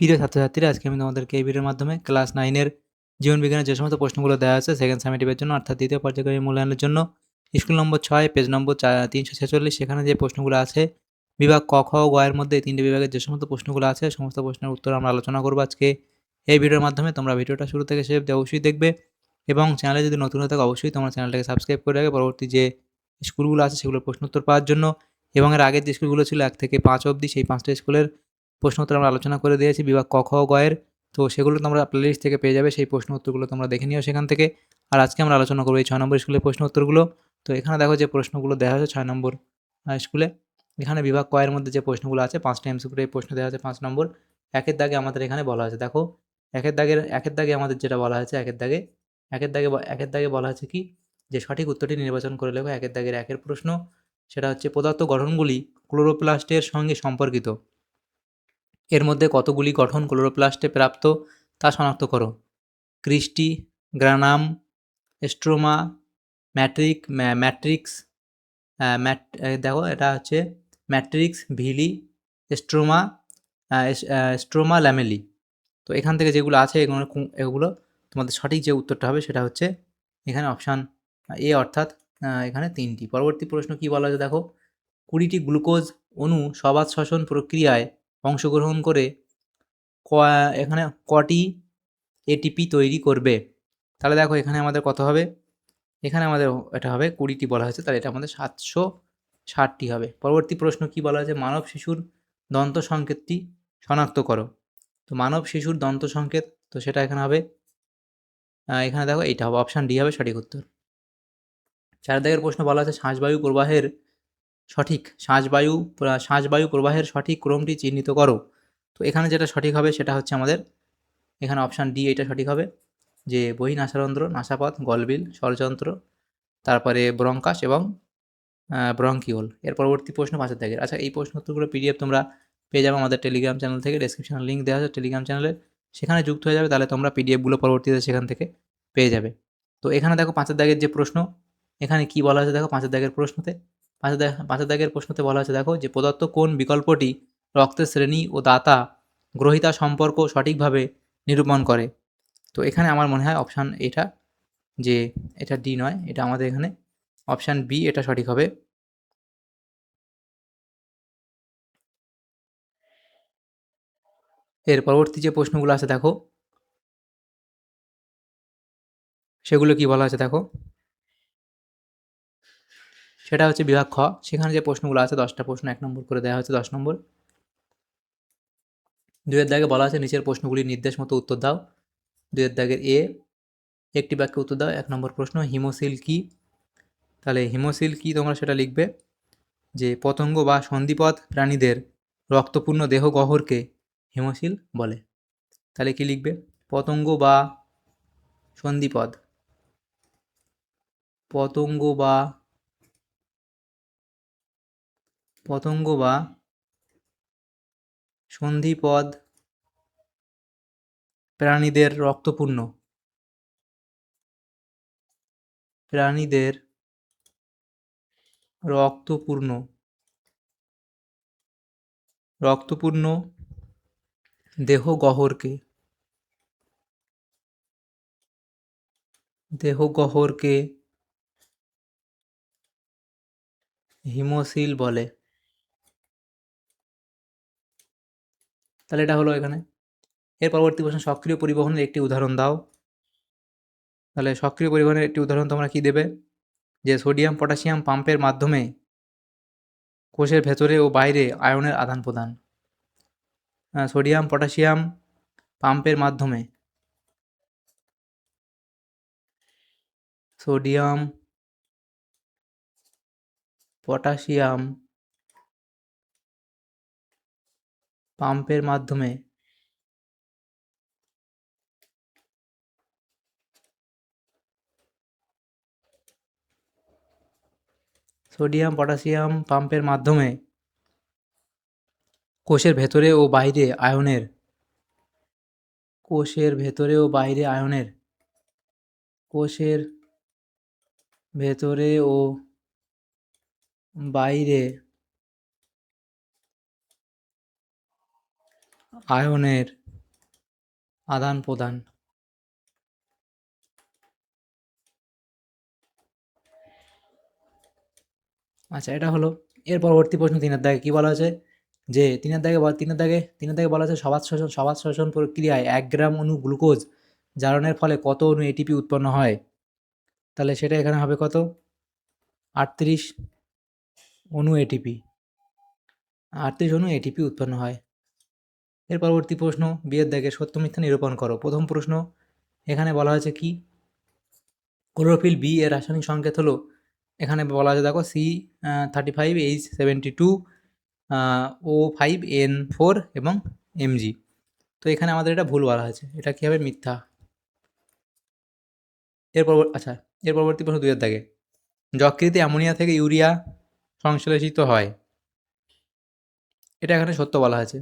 প্রিয় ছাত্রছাত্রীরা, আজকে আমি তোমাদেরকে এই ভিডিওর মাধ্যমে ক্লাস 9 এর জীবনবিজ্ঞানের যে সমস্ত প্রশ্নগুলো দেওয়া আছে সেকেন্ড সামেটিভের জন্য, অর্থাৎ দ্বিতীয় পর্যায়ক্রমিক মূল্যায়নের জন্য, স্কুল নম্বর 6 পেজ নম্বর 346, সেখানে যে প্রশ্নগুলো আছে বিভাগ ক, খ ও গ এর মধ্যে এই তিনটে বিভাগের যে সমস্ত প্রশ্নগুলো আছে সমস্ত প্রশ্নের উত্তর আমরা আলোচনা করবো আজকে এই ভিডিওর মাধ্যমে। তোমরা ভিডিওটা শুরু থেকে শেষ অবধি অবশ্যই দেখবে এবং চ্যানেলে যদি নতুন হয়ে থাকে অবশ্যই তোমরা চ্যানেলটাকে সাবস্ক্রাইব করে রাখবে পরবর্তী যে স্কুলগুলো আছে সেগুলোর প্রশ্ন উত্তর পাওয়ার জন্য। এবং এর আগের যে স্কুলগুলো ছিল 1 থেকে 5 অবধি, সেই 5টা স্কুলের প্রশ্ন উত্তর আমরা আলোচনা করে দিয়েছি বিভাগ ক, খ ও গ এর। তো সেগুলো তোমরা প্লেলিস্ট থেকে পেয়ে যাবে, সেই প্রশ্ন উত্তরগুলো তোমরা দেখে নিও সেখান থেকে। আর আজকে আমরা আলোচনা করবো এই 6 নম্বর স্কুলের প্রশ্ন উত্তরগুলো। তো এখানে দেখো যে প্রশ্নগুলো দেওয়া হয়েছে 6 নম্বর স্কুলে। এখানে বিভাগ ক এর মধ্যে যে প্রশ্নগুলো আছে 5টা এমসিকিউ প্রশ্ন দেওয়া আছে 5 নম্বর। একের দাগে আমাদের এখানে বলা আছে, দেখো একের দাগে আমাদের যেটা বলা আছে, একের দাগে বলা আছে কি, যে সঠিক উত্তরটি নির্বাচন করে লেখো। একের দাগের একের প্রশ্ন, সেটা হচ্ছে পদার্থ গঠনগুলি ক্লোরোপ্লাস্টের সঙ্গে সম্পর্কিত। এর মধ্যে কতগুলি গঠন ক্লোরোপ্লাস্টে প্রাপ্ত তা শনাক্ত করো। ক্রিস্টি, গ্রানাম, স্ট্রোমা, ম্যাট্রিক্স, দেখো এটা হচ্ছে matrix, villi, stroma, stroma lamellae. তো এখান থেকে যেগুলো আছে এগুলো তোমাদের সঠিক যে উত্তরটা হবে সেটা হচ্ছে এখানে অপশান এ, অর্থাৎ এখানে 3টি। পরবর্তী প্রশ্ন কি বলা আছে দেখো, 20টি গ্লুকোজ অণু সবাত শ্বসন প্রক্রিয়ায় অংশগ্রহণ করে এখানে কটি এটিপি তৈরি করবে। তাহলে দেখো এখানে আমাদের কত হবে, এখানে আমাদের এটা হবে 20টি বলা হয়েছে, তাহলে এটা আমাদের 760টি হবে। পরবর্তী প্রশ্ন কি বলা হয়েছে, মানব শিশুর দন্ত সংকেতটি শনাক্ত করো। তো মানব শিশুর দন্ত সংকেত, তো সেটা এখানে হবে এখানে দেখো এইটা হবে অপশান ডি হবে সঠিক উত্তর। 4 দাগের প্রশ্ন বলা আছে শ্বাসবায়ু প্রবাহের সঠিক ক্রমটি চিহ্নিত করো। তো এখানে যেটা সঠিক হবে সেটা হচ্ছে আমাদের এখানে অপশান ডি, এটা সঠিক হবে, যে বহিঃনাসারন্ধ্র, নাসাপথ, গলবিল, স্বরযন্ত্র, তারপরে ব্রঙ্কাস এবং ব্রঙ্কিওল। এর পরবর্তী প্রশ্ন 5 দাগের। আচ্ছা, এই প্রশ্ন উত্তরগুলো পিডিএফ তোমরা পেয়ে যাবে আমাদের টেলিগ্রাম চ্যানেল থেকে, ডেসক্রিপশনে লিঙ্ক দেওয়া আছে টেলিগ্রাম চ্যানেলে, সেখানে যুক্ত হয়ে যাবে, তাহলে তোমরা পিডিএফগুলো পরবর্তীতে সেখান থেকে পেয়ে যাবে। তো এখানে দেখো 5 দাগের যে প্রশ্ন, এখানে কি বলা হয়েছে দেখো 5 দাগের প্রশ্নতে, 5 দাগের প্রশ্নতে বলা হয়েছে দেখো, যে প্রদত্ত কোন বিকল্পটি রক্তের শ্রেণী ও দাতা গ্রহিতা সম্পর্ক সঠিকভাবে নিরূপণ করে। তো এখানে আমার মনে হয় অপশান এটা, যে এটা ডি নয়, এটা আমাদের এখানে অপশান বি, এটা সঠিক হবে। এর পরবর্তী যে প্রশ্নগুলো আছে দেখো, সেগুলো কি বলা আছে দেখো, সেটা হচ্ছে বিভাগ খ। সেখানে যে প্রশ্নগুলো আছে 10টা প্রশ্ন 1 নম্বর করে দেওয়া হয়েছে 10 নম্বর। 2 এর দাগে বলা আছে নিচের প্রশ্নগুলির নির্দেশ মতো উত্তর দাও। 2 এর দাগের এ, একটি বাক্যে উত্তর দাও। 1 নম্বর প্রশ্ন, হিমোসিল কি? তাহলে হিমোসিল কি তোমরা সেটা লিখবে, যে পতঙ্গ বা সন্ধিপদ প্রাণীদের রক্তপূর্ণ দেহ গহ্বরকে হিমোসিল বলে। তাহলে কি লিখবে, পতঙ্গ বা সন্ধিপদ, পতঙ্গ বা সন্ধিপদ প্রাণীদের রক্তপূর্ণ দেহ গহ্বরকে হিমোসিল বলে। তাহলে এটা হলো এখানে। এর পরবর্তী প্রশ্ন, সক্রিয় পরিবহনের একটি উদাহরণ দাও। তাহলে সক্রিয় পরিবহনের একটি উদাহরণ তোমরা কি দেবে, যে সোডিয়াম পটাশিয়াম পাম্পের মাধ্যমে কোষের ভেতরে ও বাইরে আয়নের আদান প্রদান। সোডিয়াম পটাশিয়াম পাম্পের মাধ্যমে সোডিয়াম পটাশিয়াম পাম্পের মাধ্যমে সোডিয়াম পটাশিয়াম পাম্পের মাধ্যমে কোষের ভেতরে ও বাইরে আয়নের কোষের ভেতরে ও বাইরে আয়নের আদান প্রদান। আচ্ছা, এটা হলো। এর পরবর্তী প্রশ্ন ৩ দাগে কী বলা আছে, যে ৩ দাগে বলা আছে সবাত শ্বসন প্রক্রিয়ায় ১ গ্রাম অণু গ্লুকোজ জারণের ফলে কত অণু এটিপি উৎপন্ন হয়? তাহলে সেটা এখানে হবে কত? ৩৮ অণু এটিপি। ৩৮ অণু এটিপি উৎপন্ন হয়। এর পরবর্তী প্রশ্ন বিয়ের দাগে সত্য মিথ্যা নিরূপণ করো। প্রথম প্রশ্ন এখানে বলা হয়েছে কি, ক্লোরোফিল বি এর রাসায়নিক সংকেত হলো, এখানে বলা আছে দেখো C35H72 O5N4 এবং Mg। তো এখানে আমাদের এটা ভুল বলা হয়েছে, এটা কী হবে? মিথ্যা। আচ্ছা, এর পরবর্তী প্রশ্ন ২ দাগে, যকৃতে অ্যামোনিয়া থেকে ইউরিয়া সংশ্লেষিত হয়, এটা এখানে সত্য বলা হয়েছে।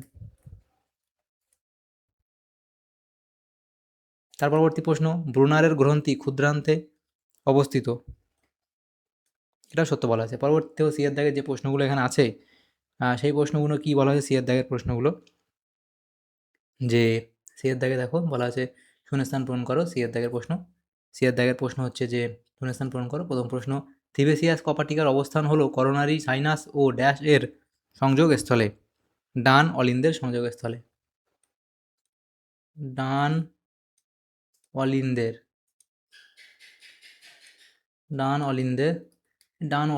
তার পরবর্তী প্রশ্ন, ব্রুনারের গ্রন্থি ক্ষুদ্রান্তে অবস্থিত, এটাও সত্য বলা আছে। পরবর্তী সিয়ের দাগের যে প্রশ্নগুলো এখানে আছে, সেই প্রশ্নগুলো কি বলা হয়েছে সিয়ের দাগের প্রশ্নগুলো, যে সিয়ের দাগে দেখো বলা আছে শূন্যস্থান পূরণ করো। সিয়ের দাগের প্রশ্ন হচ্ছে যে শূন্যস্থান পূরণ করো। প্রথম প্রশ্ন, থিবেসিয়াস কপাটিকার অবস্থান হলো করোনারি সাইনাস ও ড্যাশ এর সংযোগস্থলে, ডান অলিন্দের সংযোগস্থলে। ডান অলিন্দের, ডান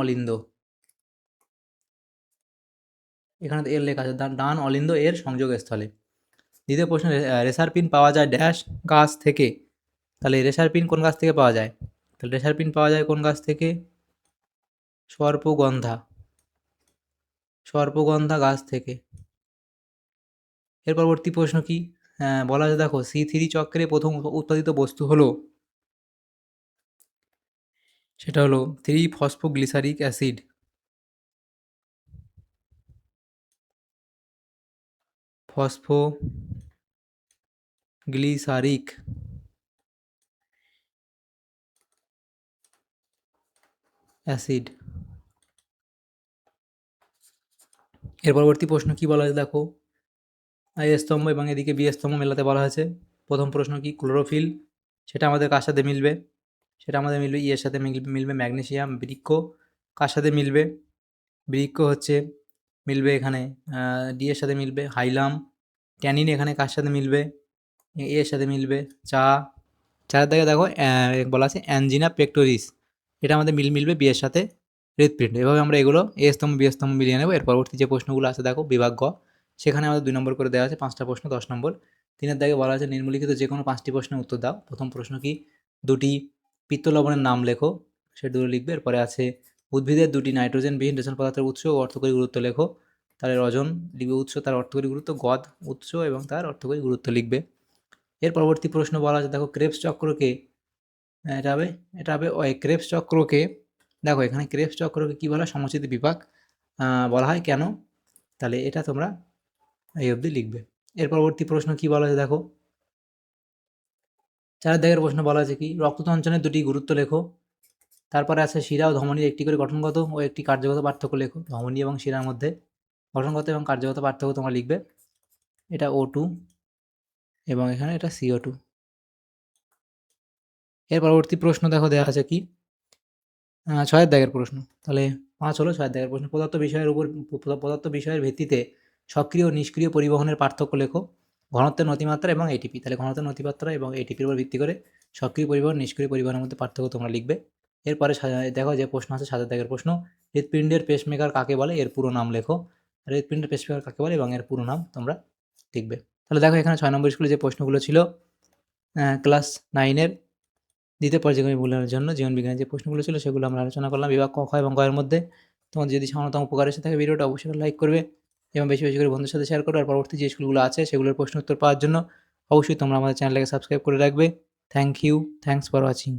অলিন্দ, এখানে তো এর লেখা আছে, ডান অলিন্দ এর সংযোগস্থলে। দ্বিতীয় প্রশ্ন, রেসারপিন পাওয়া যায় ড্যাশ গাছ থেকে, তাহলে রেসারপিন কোন গাছ থেকে পাওয়া যায়? তাহলে রেসারপিন পাওয়া যায় কোন গাছ থেকে? সর্পগন্ধা গাছ থেকে। এর পরবর্তী প্রশ্ন কি, বলা আছে দেখো C3 চক্রে প্রথম উৎপাদিত বস্তু হলো, সেটা হলো 3-ফসফোগ্লিসারিক অ্যাসিড। Phosphoglyceric acid. এর পরবর্তী প্রশ্ন কি বলা আছে দেখো, এ স্তম্ভ এবং এদিকে বি স্তম্ভ মেলাতে বলা হয়েছে। প্রথম প্রশ্ন কি, ক্লোরোফিল, সেটা আমাদের কার সাথে মিলবে? সেটা আমাদের মিলবে ই এর সাথে মিলবে ম্যাগনেসিয়াম। বৃক্ষ কার সাথে মিলবে? বৃক্ষ হচ্ছে মিলবে এখানে ডি এর সাথে মিলবে হাইলাম। ট্যানিন এখানে কার সাথে মিলবে? এ এর সাথে মিলবে চারের দিকে দেখো বলা আছে অ্যাঞ্জিনা পেক্টোরিস, এটা আমাদের মিলবে বি এর সাথে হৃৎপিণ্ড। এভাবে আমরা এগুলো এ স্তম্ভ বি স্তম্ভ মিলিয়ে নেবো। এর পরবর্তী যে প্রশ্নগুলো আছে দেখো বিভাগ গ, সেখানে আমাদের 2 নম্বর করে দেওয়া আছে 5টা প্রশ্ন 10 নম্বর। 3-এর দাগে বলা আছে নিম্নলিখিত যে কোনো 5টি প্রশ্নের উত্তর দাও। প্রথম প্রশ্ন কি, 2টি পিত্ত লবণের নাম লেখো, সে দুটো লিখবে। এরপরে আছে উদ্ভিদের 2টি নাইট্রোজেনবিহীন রেশন পদার্থের উৎস ও অর্থকরী গুরুত্ব লেখো, তাহলে রজন লিখবে উৎস, তার অর্থকরী গুরুত্ব, গদ উৎস এবং তার অর্থকরী গুরুত্ব লিখবে। এর পরবর্তী প্রশ্ন বলা আছে দেখো ক্রেবস চক্রকে, এটা হবে ক্রেবস চক্রকে, দেখো এখানে ক্রেবস চক্রকে কী বলা হয়? সমচিত বিপাক বলা হয় কেন? তাহলে এটা তোমরা এই অবধি লিখবে। এর পরবর্তী প্রশ্ন কি বলা আছে দেখো, 4 দাগের প্রশ্ন বলা আছে কি, রক্ততঞ্চনের 2টি গুরুত্ব লেখো। তারপরে আছে শিরা ও ধমনির একটি করে গঠনগত ও একটি কার্যগত পার্থক্য লেখো। ধমনী এবং শিরার মধ্যে গঠনগত এবং কার্যগত পার্থক্য তোমরা লিখবে। এটা O2 এবং এখানে এটা CO2। এর পরবর্তী প্রশ্ন দেখো দেওয়া আছে কি, 6 দাগের প্রশ্ন, তাহলে 5 হলো 6 দাগের প্রশ্ন। পদার্থ বিষয়ের ভিত্তিতে সক্রিয় ও নিষ্ক্রিয় পরিবহনের পার্থক্য লেখো। ঘনত্বের নতিমাত্রা এবং এটিপি, তাহলে ঘনত্বের নতিমাত্রা এবং এটিপির উপর ভিত্তি করে সক্রিয় পরিবহন নিষ্ক্রিয় পরিবহনের মধ্যে পার্থক্য তোমরা লিখবে। এরপরে দেখো যে প্রশ্ন আছে 7 দাগের প্রশ্ন, হৃৎপিণ্ডের পেসমেকার কাকে বলে? এর পুরো নাম লেখো। হৃৎপিণ্ডের পেসমেকার কাকে বলে এবং এর পুরো নাম তোমরা লিখবে। তাহলে দেখো এখানে 6 নম্বর স্কুলে যে প্রশ্নগুলো ছিল ক্লাস 9-এর দ্বিতীয় পর্যায়ক্রমিক মূল্যায়নের জন্য জীবনবিজ্ঞানের যে প্রশ্নগুলো ছিল সেগুলো আমরা আলোচনা করলাম বিভাগ ক, খ এবং গ এর মধ্যে। তোমাদের যদি সামান্যতম উপকার এসে থাকে ভিডিওটা অবশ্যই লাইক করবে এবং বেশি বেশি করে বন্ধুদের সাথে শেয়ার করবে। আর পরবর্তী যে স্কুলগুলো আছে সেগুলোর প্রশ্ন উত্তর পাওয়ার জন্য অবশ্যই তোমরা আমাদের চ্যানেলটাকে সাবস্ক্রাইব করে রাখবে। Thank you, thanks for watching.